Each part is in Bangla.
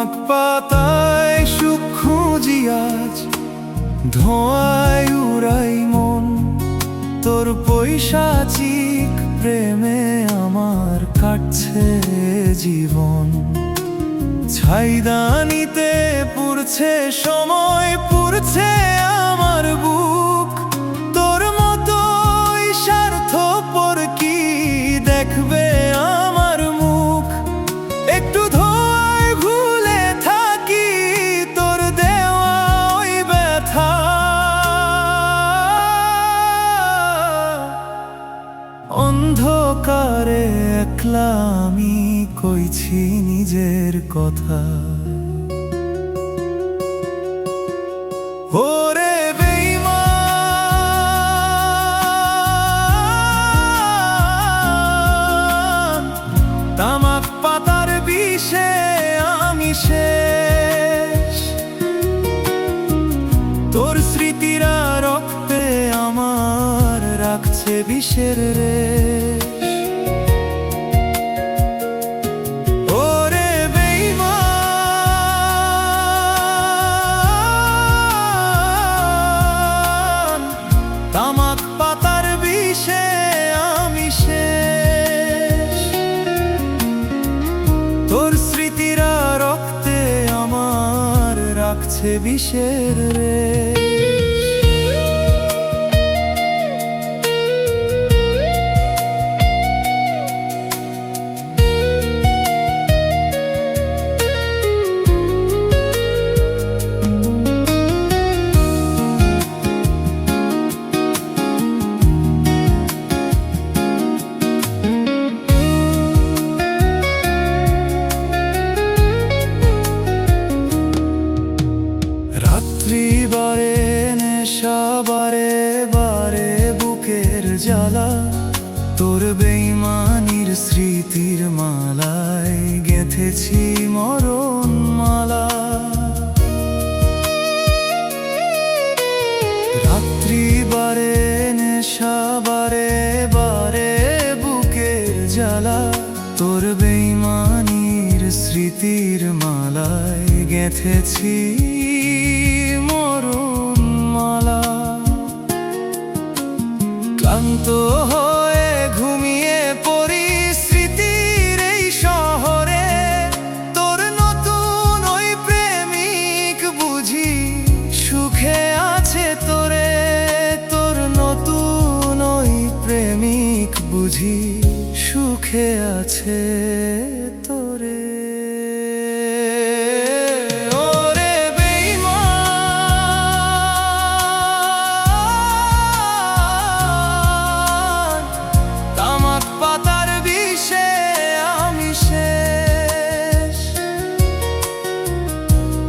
তামাক পাতায় সুখ খুঁজি আজ, ধোঁয়ায় উড়াই মন। তোর পৈশাচিক প্রেমে আমার কাটছে জীবন। ছাইদানিতে পুড়ছে সময়, পুড়ছে আমার বুক। তোর মতো স্বার্থপর কি দেখবে আমার মুখ? একটু ধোঁয়ায় ভুলে থাকি তোর দেওয়া ওই ব্যথা। অন্ধকারে একলা আমি কইছি নিজের কথা। ওরে বেঈমান, তামাক পাতার বিষে আমি শেষ। তোর স্মৃতিরা রক্তে আমার রাখছে বিষের রেশ। ওরে বেঈমান, তামাক পাতার বিষে আমি শেষ। তোর স্মৃতিরা রক্তে আমার রাখছে বিষের রেশ। রাত্রিবারে নেশা বারে বারে বুকের জ্বালা, তোর বেঈমানির স্মৃতির মালায় গেঁথেছি মরণ মালা। রাত্রিবারে নেশা বারে বারে বুকের জ্বালা, তোর বেঈমানির স্মৃতির মালায় গেঁথেছি মরণ মালা। ক্লান্ত হয়ে ঘুমিয়ে পড়ি স্মৃতির এই শহরে। তোর নতুন ওই প্রেমিক বুঝি সুখে আছে তোরে। তোর নতুন ওই প্রেমিক বুঝি সুখে আছে তোরে।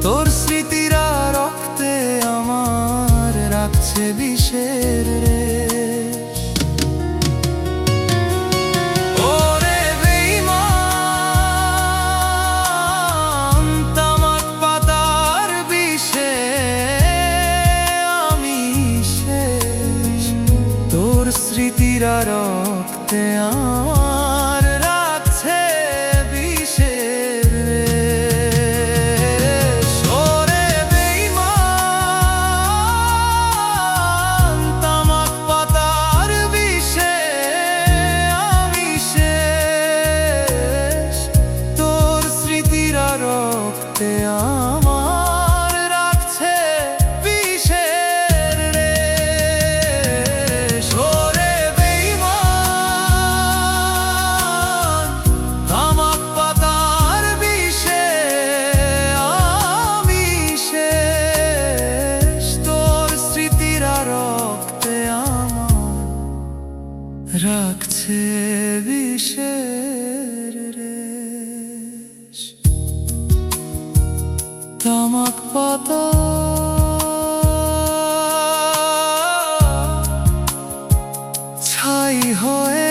তোর স্মৃতিরা রক্তে আমার রাখছে বিষের রেশ। ওরে বেঈমান, তামাক পাতার বিষে আমি শেষ। তোর স্মৃতিরা রক্তে আমার রাখছে বিষের রেশ। ওরে বেঈমান, তামাক পাতার বিষে আমি শেষ। তোর স্মৃতিরা রক্তে আমার রাখছে বিষের রেশ। ওরে বেঈমান, তামাক পাতার বিষে আমি শেষ। তোর স্মৃতিরা রক্তে আমার রাখছে বিষের রেশ। তামাক পাতা ছাই হয়ে